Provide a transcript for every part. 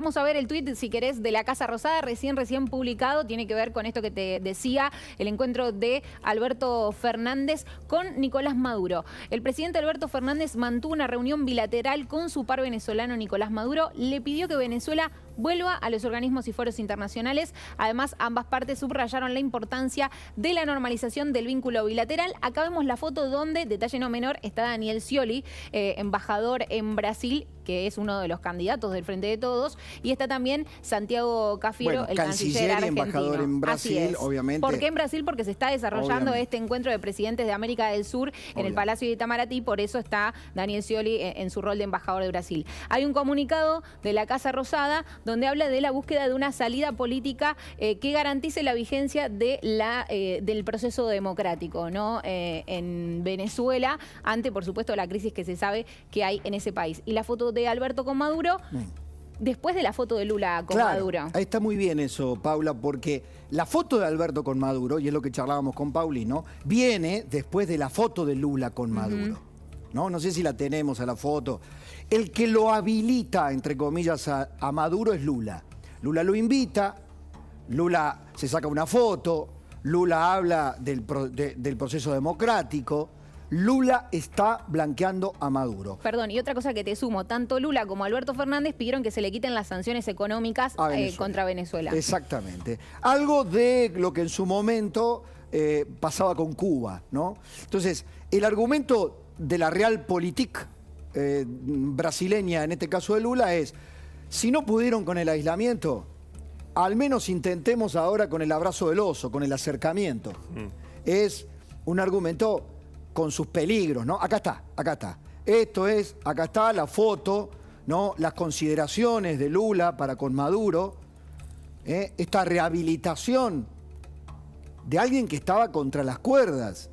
Vamos a ver el tuit, si querés, de la Casa Rosada, recién publicado. Tiene que ver con esto que te decía, el encuentro de Alberto Fernández con Nicolás Maduro. El presidente Alberto Fernández mantuvo una reunión bilateral con su par venezolano Nicolás Maduro. Le pidió que Venezuela vuelva a los organismos y foros internacionales. Además, ambas partes subrayaron la importancia de la normalización del vínculo bilateral. Acá vemos la foto donde, detalle no menor, está Daniel Scioli, embajador en Brasil, que es uno de los candidatos del Frente de Todos, y está también Santiago Cafiero, el canciller argentino. Embajador en Brasil, obviamente. ¿Por qué en Brasil? Porque se está desarrollando este encuentro de presidentes de América del Sur en el Palacio de Itamaraty, por eso está Daniel Scioli en su rol de embajador de Brasil. Hay un comunicado de la Casa Rosada donde habla de la búsqueda de una salida política que garantice la vigencia de del proceso democrático, ¿no? En Venezuela, ante, por supuesto, la crisis que se sabe que hay en ese país. Y la foto de Alberto con Maduro, después de la foto de Lula con Maduro. Ahí está muy bien eso, Paula, porque la foto de Alberto con Maduro, y es lo que charlábamos con Paulino, viene después de la foto de Lula con Maduro. No sé si la tenemos a la foto. El que lo habilita, entre comillas, a Maduro es Lula. Lula lo invita, Lula se saca una foto, Lula habla del proceso democrático. Lula está blanqueando a Maduro. Perdón, y otra cosa que te sumo, tanto Lula como Alberto Fernández pidieron que se le quiten las sanciones económicas contra Venezuela. Exactamente. Algo de lo que en su momento pasaba con Cuba, ¿no? Entonces, el argumento de la Realpolitik brasileña, en este caso de Lula, es: si no pudieron con el aislamiento, al menos intentemos ahora con el abrazo del oso, con el acercamiento. Es un argumento con sus peligros, ¿no? Acá está. Acá está la foto, ¿no? Las consideraciones de Lula para con Maduro, esta rehabilitación de alguien que estaba contra las cuerdas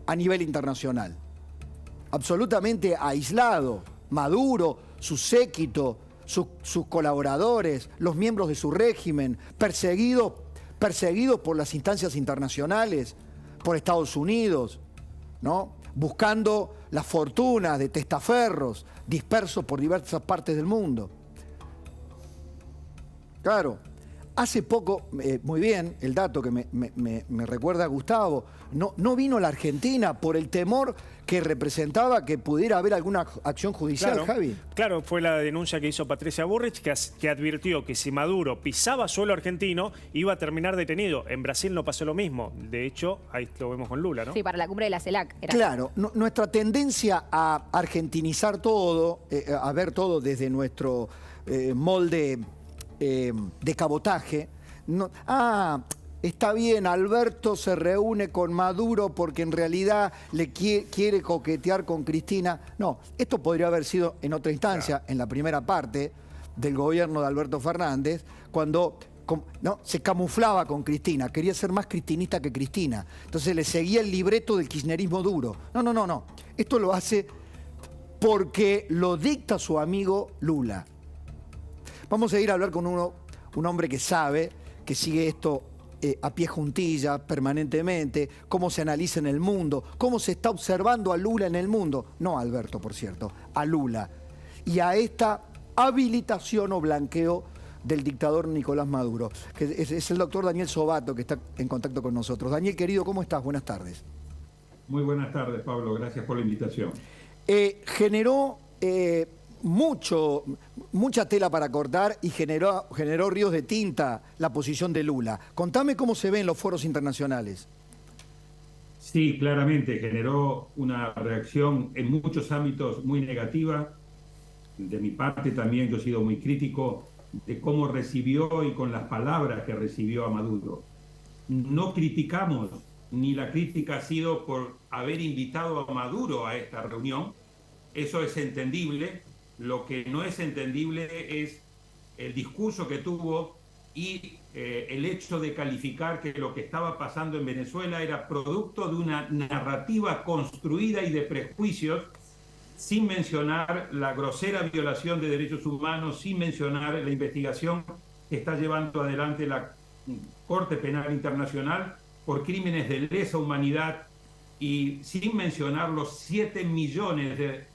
a nivel internacional. Absolutamente aislado. Maduro, su séquito, sus colaboradores, los miembros de su régimen, perseguidos por las instancias internacionales, por Estados Unidos, ¿no? Buscando las fortunas de testaferros dispersos por diversas partes del mundo. Claro, hace poco, muy bien, el dato que me recuerda a Gustavo, no vino la Argentina por el temor que representaba que pudiera haber alguna acción judicial, Javi. Claro, fue la denuncia que hizo Patricia Bullrich, que advirtió que si Maduro pisaba suelo argentino, iba a terminar detenido. En Brasil no pasó lo mismo. De hecho, ahí lo vemos con Lula, ¿no? Sí, para la cumbre de la CELAC. Claro, nuestra tendencia a argentinizar todo, a ver todo desde nuestro molde de cabotaje. Está bien, Alberto se reúne con Maduro porque en realidad le quiere coquetear con Cristina. No, esto podría haber sido en otra instancia, en la primera parte del gobierno de Alberto Fernández, cuando se camuflaba con Cristina, quería ser más cristinista que Cristina. Entonces le seguía el libreto del kirchnerismo duro. No. Esto lo hace porque lo dicta su amigo Lula. Vamos a ir a hablar con un hombre que sabe, que sigue esto a pie juntilla permanentemente, cómo se analiza en el mundo, cómo se está observando a Lula en el mundo. No a Alberto, por cierto, a Lula. Y a esta habilitación o blanqueo del dictador Nicolás Maduro. Que es el doctor Daniel Sobato, que está en contacto con nosotros. Daniel, querido, ¿cómo estás? Buenas tardes. Muy buenas tardes, Pablo. Gracias por la invitación. Generó mucha tela para cortar y generó ríos de tinta la posición de Lula. Contame cómo se ve en los foros internacionales. Sí, claramente generó una reacción en muchos ámbitos muy negativa. De mi parte también yo he sido muy crítico de cómo recibió y con las palabras que recibió a Maduro. No criticamos, ni la crítica ha sido por haber invitado a Maduro a esta reunión. Eso es entendible. Lo que no es entendible es el discurso que tuvo y el hecho de calificar que lo que estaba pasando en Venezuela era producto de una narrativa construida y de prejuicios, sin mencionar la grosera violación de derechos humanos, sin mencionar la investigación que está llevando adelante la Corte Penal Internacional por crímenes de lesa humanidad y sin mencionar los 7 millones de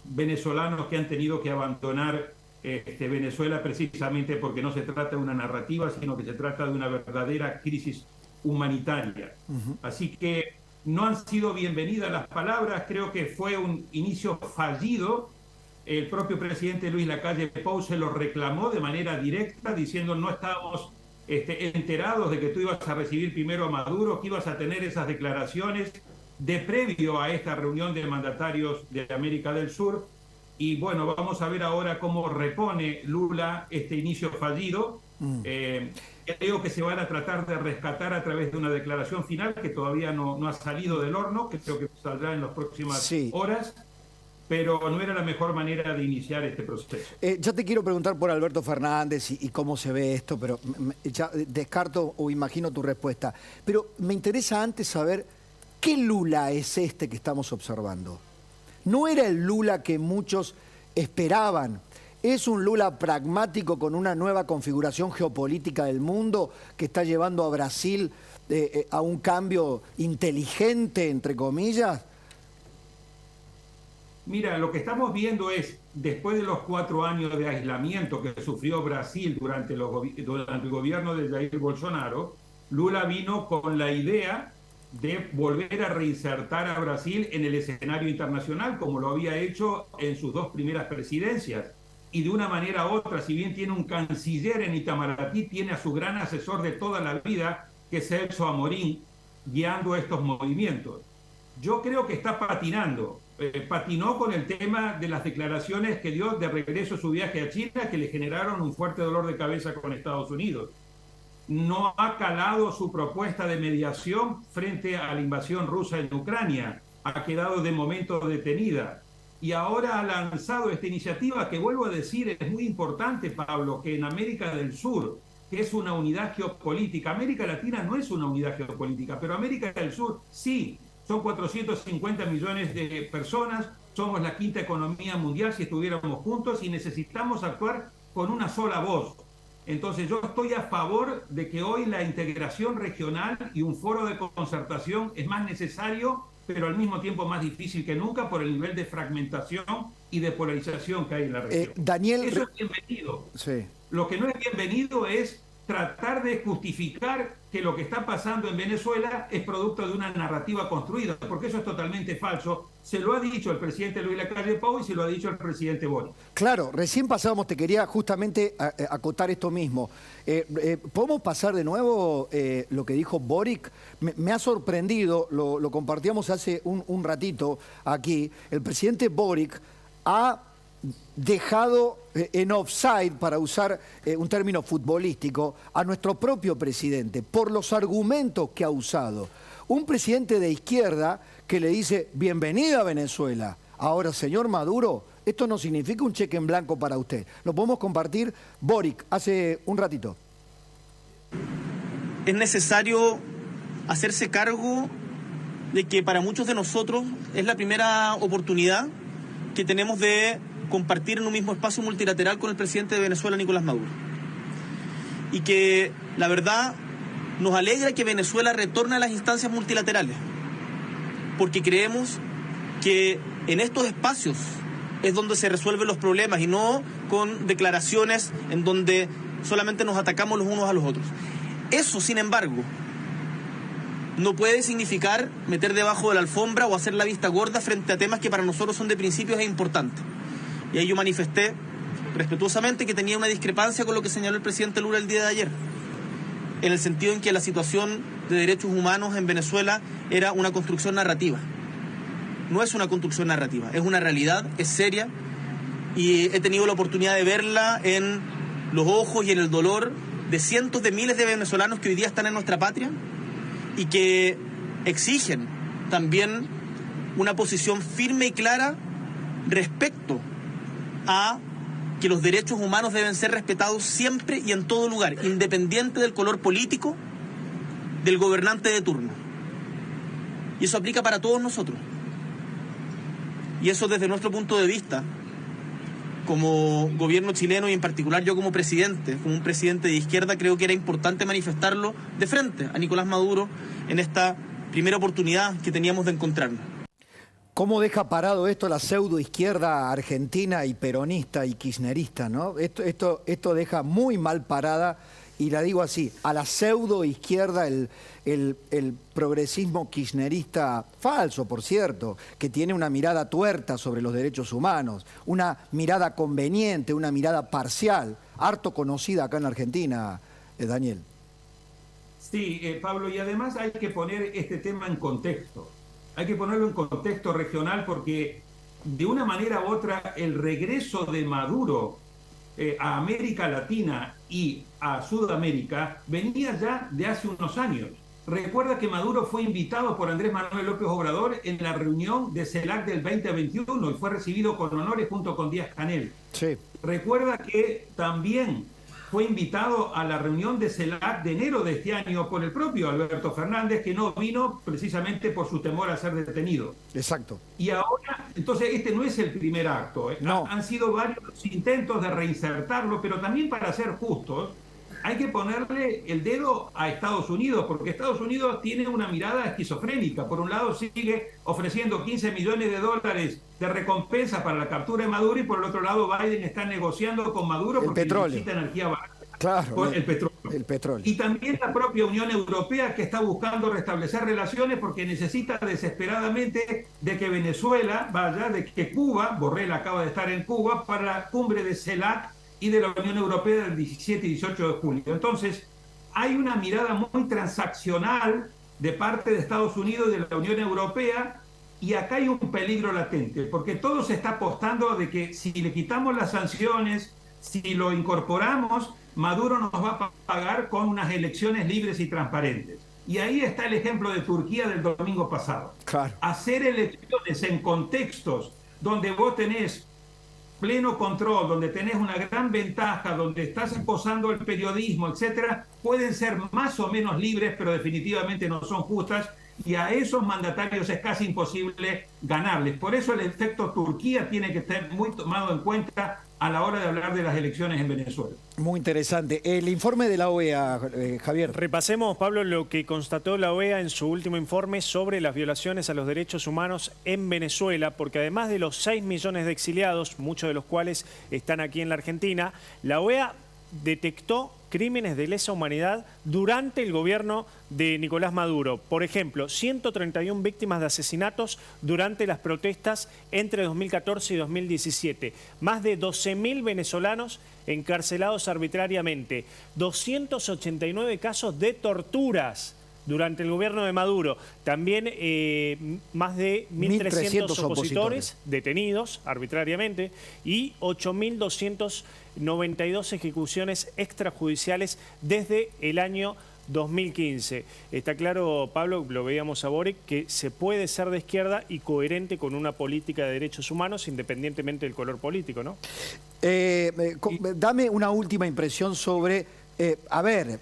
venezolanos que han tenido que abandonar Venezuela, precisamente porque no se trata de una narrativa, sino que se trata de una verdadera crisis humanitaria. Así que no han sido bienvenidas las palabras, creo que fue un inicio fallido. El propio presidente Luis Lacalle Pou se lo reclamó de manera directa, diciendo no estábamos enterados de que tú ibas a recibir primero a Maduro, que ibas a tener esas declaraciones de previo a esta reunión de mandatarios de América del Sur. Y bueno, vamos a ver ahora cómo repone Lula este inicio fallido. Creo que se van a tratar de rescatar a través de una declaración final que todavía no ha salido del horno, que creo que saldrá en las próximas horas, pero no era la mejor manera de iniciar este proceso. Ya te quiero preguntar por Alberto Fernández y cómo se ve esto, pero ya descarto o imagino tu respuesta. Pero me interesa antes saber qué Lula es este que estamos observando. No era el Lula que muchos esperaban. Es un Lula pragmático con una nueva configuración geopolítica del mundo que está llevando a Brasil a un cambio inteligente, entre comillas. Mira, lo que estamos viendo es, después de los 4 años de aislamiento que sufrió Brasil durante el gobierno de Jair Bolsonaro, Lula vino con la idea de volver a reinsertar a Brasil en el escenario internacional, como lo había hecho en sus 2 primeras presidencias. Y de una manera u otra, si bien tiene un canciller en Itamaraty, tiene a su gran asesor de toda la vida, que es Celso Amorín, guiando estos movimientos. Yo creo que está patinando. Patinó con el tema de las declaraciones que dio de regreso a su viaje a China, que le generaron un fuerte dolor de cabeza con Estados Unidos. No ha calado su propuesta de mediación frente a la invasión rusa en Ucrania. Ha quedado de momento detenida. Y ahora ha lanzado esta iniciativa que, vuelvo a decir, es muy importante, Pablo, que en América del Sur, que es una unidad geopolítica, América Latina no es una unidad geopolítica, pero América del Sur sí. Son 450 millones de personas, somos la 5ª economía mundial si estuviéramos juntos y necesitamos actuar con una sola voz. Entonces yo estoy a favor de que hoy la integración regional y un foro de concertación es más necesario, pero al mismo tiempo más difícil que nunca por el nivel de fragmentación y de polarización que hay en la región. Daniel... Eso es bienvenido. Sí. Lo que no es bienvenido es tratar de justificar que lo que está pasando en Venezuela es producto de una narrativa construida, porque eso es totalmente falso. Se lo ha dicho el presidente Luis Lacalle Pou y se lo ha dicho el presidente Boric. Claro, recién pasábamos, te quería justamente acotar esto mismo. ¿Podemos pasar de nuevo lo que dijo Boric? Me ha sorprendido, lo compartíamos hace un ratito aquí. El presidente Boric ha dejado en offside, para usar un término futbolístico, a nuestro propio presidente por los argumentos que ha usado. Un presidente de izquierda que le dice bienvenida a Venezuela. Ahora, señor Maduro, esto no significa un cheque en blanco para usted. Lo podemos compartir. Boric, hace un ratito. Es necesario hacerse cargo de que para muchos de nosotros es la primera oportunidad que tenemos de compartir en un mismo espacio multilateral con el presidente de Venezuela, Nicolás Maduro. Y que, la verdad, nos alegra que Venezuela retorne a las instancias multilaterales, porque creemos que en estos espacios es donde se resuelven los problemas y no con declaraciones en donde solamente nos atacamos los unos a los otros. Eso, sin embargo, no puede significar meter debajo de la alfombra o hacer la vista gorda frente a temas que para nosotros son de principios e importantes. Y ahí yo manifesté respetuosamente que tenía una discrepancia con lo que señaló el presidente Lula el día de ayer, en el sentido en que la situación de derechos humanos en Venezuela era una construcción narrativa. No es una construcción narrativa, es una realidad, es seria, y he tenido la oportunidad de verla en los ojos y en el dolor de cientos de miles de venezolanos que hoy día están en nuestra patria y que exigen también una posición firme y clara respecto a que los derechos humanos deben ser respetados siempre y en todo lugar, independiente del color político del gobernante de turno. Y eso aplica para todos nosotros. Y eso, desde nuestro punto de vista, como gobierno chileno y en particular yo como un presidente de izquierda, creo que era importante manifestarlo de frente a Nicolás Maduro en esta primera oportunidad que teníamos de encontrarnos. ¿Cómo deja parado esto la pseudo izquierda argentina y peronista y kirchnerista, ¿no? Esto deja muy mal parada, y la digo así, a la pseudo izquierda, el progresismo kirchnerista falso, por cierto, que tiene una mirada tuerta sobre los derechos humanos, una mirada conveniente, una mirada parcial, harto conocida acá en la Argentina, Daniel. Sí, Pablo, y además hay que poner este tema en contexto. Hay que ponerlo en contexto regional porque de una manera u otra el regreso de Maduro a América Latina y a Sudamérica venía ya de hace unos años. Recuerda que Maduro fue invitado por Andrés Manuel López Obrador en la reunión de CELAC del 2021 y fue recibido con honores junto con Díaz-Canel. Sí. Recuerda que también fue invitado a la reunión de CELAC de enero de este año por el propio Alberto Fernández, que no vino precisamente por su temor a ser detenido. Exacto. Y ahora, entonces este no es el primer acto. No. Han sido varios intentos de reinsertarlo, pero también, para ser justos, hay que ponerle el dedo a Estados Unidos, porque Estados Unidos tiene una mirada esquizofrénica. Por un lado sigue ofreciendo 15 millones de dólares de recompensa para la captura de Maduro, y por el otro lado Biden está negociando con Maduro porque necesita energía barata. Claro, por el petróleo. El petróleo. Y también la propia Unión Europea, que está buscando restablecer relaciones porque necesita desesperadamente de que Venezuela vaya, de que Cuba, Borrell acaba de estar en Cuba, para la cumbre de CELAC y de la Unión Europea del 17 y 18 de julio. Entonces, hay una mirada muy transaccional de parte de Estados Unidos y de la Unión Europea, y acá hay un peligro latente, porque todo se está apostando de que si le quitamos las sanciones, si lo incorporamos, Maduro nos va a pagar con unas elecciones libres y transparentes. Y ahí está el ejemplo de Turquía del domingo pasado. Claro. Hacer elecciones en contextos donde vos tenés pleno control, donde tenés una gran ventaja, donde estás acosando el periodismo, etcétera, pueden ser más o menos libres, pero definitivamente no son justas, y a esos mandatarios es casi imposible ganarles. Por eso el efecto Turquía tiene que estar muy tomado en cuenta a la hora de hablar de las elecciones en Venezuela. Muy interesante. El informe de la OEA, Javier. Repasemos, Pablo, lo que constató la OEA en su último informe sobre las violaciones a los derechos humanos en Venezuela, porque además de los 6 millones de exiliados, muchos de los cuales están aquí en la Argentina, la OEA detectó crímenes de lesa humanidad durante el gobierno de Nicolás Maduro. Por ejemplo, 131 víctimas de asesinatos durante las protestas entre 2014 y 2017. Más de 12.000 venezolanos encarcelados arbitrariamente. 289 casos de torturas durante el gobierno de Maduro. También más de 1.300 opositores detenidos arbitrariamente y 8.292 ejecuciones extrajudiciales desde el año 2015. Está claro, Pablo, lo veíamos a Boric, que se puede ser de izquierda y coherente con una política de derechos humanos independientemente del color político, ¿no? Dame una última impresión sobre, a ver,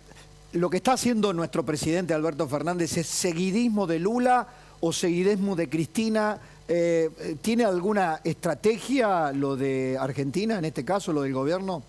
lo que está haciendo nuestro presidente Alberto Fernández, ¿es seguidismo de Lula o seguidismo de Cristina? ¿Tiene alguna estrategia lo de Argentina, en este caso, lo del gobierno?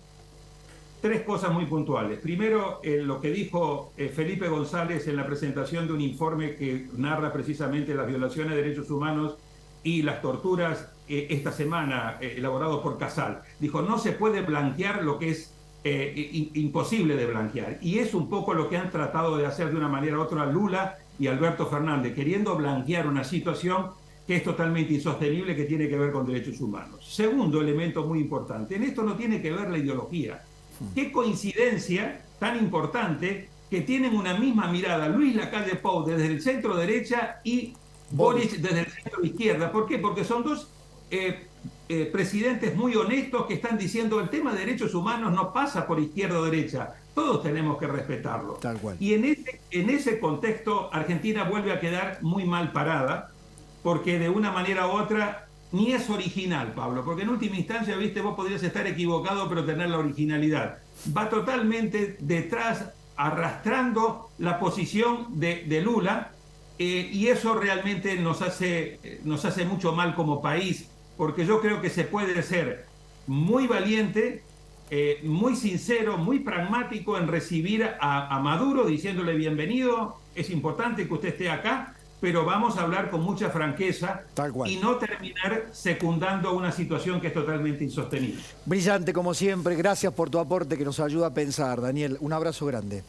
Tres cosas muy puntuales. Primero, lo que dijo Felipe González en la presentación de un informe que narra precisamente las violaciones de derechos humanos y las torturas esta semana, elaborado por Casal. Dijo, no se puede blanquear lo que es imposible de blanquear. Y es un poco lo que han tratado de hacer de una manera u otra Lula y Alberto Fernández, queriendo blanquear una situación que es totalmente insostenible, que tiene que ver con derechos humanos. Segundo elemento muy importante, en esto no tiene que ver la ideología. Qué coincidencia tan importante que tienen una misma mirada Luis Lacalle Pou desde el centro derecha y Boric desde el centro izquierda. ¿Por qué? Porque son dos presidentes muy honestos que están diciendo el tema de derechos humanos no pasa por izquierda o derecha, todos tenemos que respetarlo. Tal cual. Y en ese contexto Argentina vuelve a quedar muy mal parada, porque de una manera u otra ni es original, Pablo, porque en última instancia, viste, vos podrías estar equivocado pero tener la originalidad. Va totalmente detrás, arrastrando la posición de Lula, y eso realmente nos hace mucho mal como país, porque yo creo que se puede ser muy valiente, muy sincero, muy pragmático en recibir a Maduro, diciéndole bienvenido, es importante que usted esté acá, pero vamos a hablar con mucha franqueza Tal cual. y no terminar secundando una situación que es totalmente insostenible. Brillante como siempre, gracias por tu aporte que nos ayuda a pensar, Daniel. Un abrazo grande.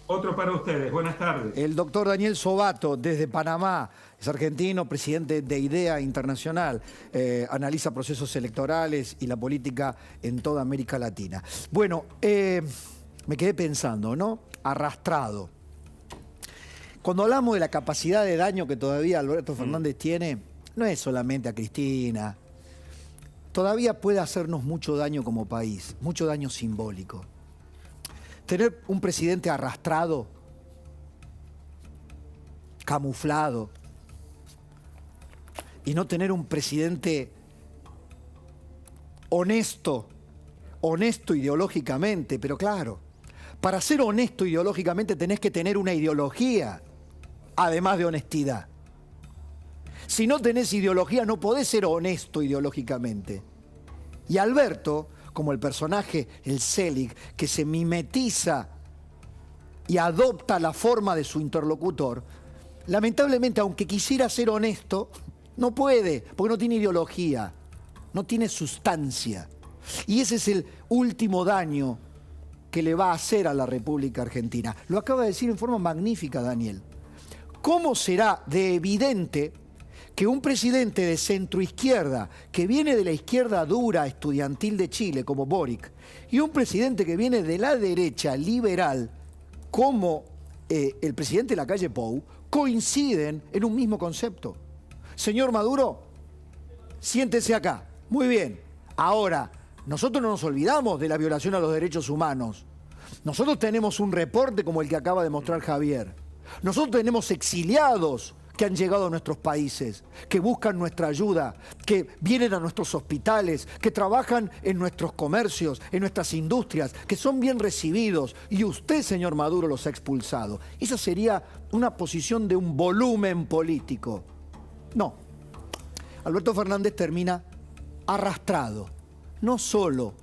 Otro para ustedes, buenas tardes. El doctor Daniel Sobato, desde Panamá, es argentino, presidente de IDEA Internacional, analiza procesos electorales y la política en toda América Latina. Bueno, me quedé pensando, ¿no? Arrastrado. Cuando hablamos de la capacidad de daño que todavía Alberto Fernández tiene, no es solamente a Cristina. Todavía puede hacernos mucho daño como país, mucho daño simbólico. Tener un presidente arrastrado, camuflado, y no tener un presidente honesto ideológicamente, pero claro, para ser honesto ideológicamente tenés que tener una ideología, además de honestidad. Si no tenés ideología no podés ser honesto ideológicamente. Y Alberto, como el personaje, el Selig, que se mimetiza y adopta la forma de su interlocutor, lamentablemente, aunque quisiera ser honesto, no puede, porque no tiene ideología, no tiene sustancia. Y ese es el último daño que le va a hacer a la República Argentina. Lo acaba de decir en forma magnífica, Daniel. ¿Cómo será de evidente que un presidente de centroizquierda, que viene de la izquierda dura estudiantil de Chile, como Boric, y un presidente que viene de la derecha liberal, como el presidente Lacalle Pou, coinciden en un mismo concepto? Señor Maduro, siéntese acá. Muy bien. Ahora, nosotros no nos olvidamos de la violación a los derechos humanos. Nosotros tenemos un reporte como el que acaba de mostrar Javier. Nosotros tenemos exiliados que han llegado a nuestros países, que buscan nuestra ayuda, que vienen a nuestros hospitales, que trabajan en nuestros comercios, en nuestras industrias, que son bien recibidos, y usted, señor Maduro, los ha expulsado. Esa sería una posición de un volumen político. No. Alberto Fernández termina arrastrado, no solo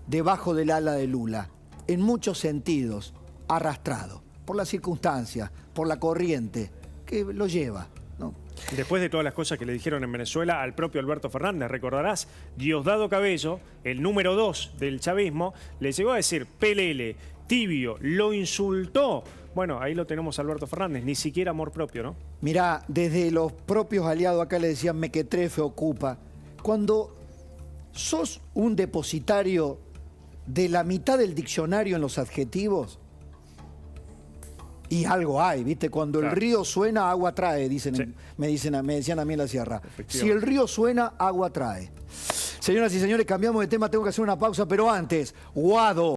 debajo del ala de Lula, en muchos sentidos arrastrado, por las circunstancias, por la corriente que lo lleva, ¿no? Después de todas las cosas que le dijeron en Venezuela al propio Alberto Fernández, recordarás, Diosdado Cabello, el número 2 del chavismo, le llegó a decir pelele, tibio, lo insultó. Bueno, ahí lo tenemos a Alberto Fernández, ni siquiera amor propio, ¿no? Mirá, desde los propios aliados acá le decían mequetrefe, ocupa. Cuando sos un depositario de la mitad del diccionario en los adjetivos, y algo hay, ¿viste? Cuando el río suena, agua trae, dicen, Sí. me decían a mí en la sierra. Si el río suena, agua trae. Señoras y señores, cambiamos de tema, tengo que hacer una pausa, pero antes, Guado.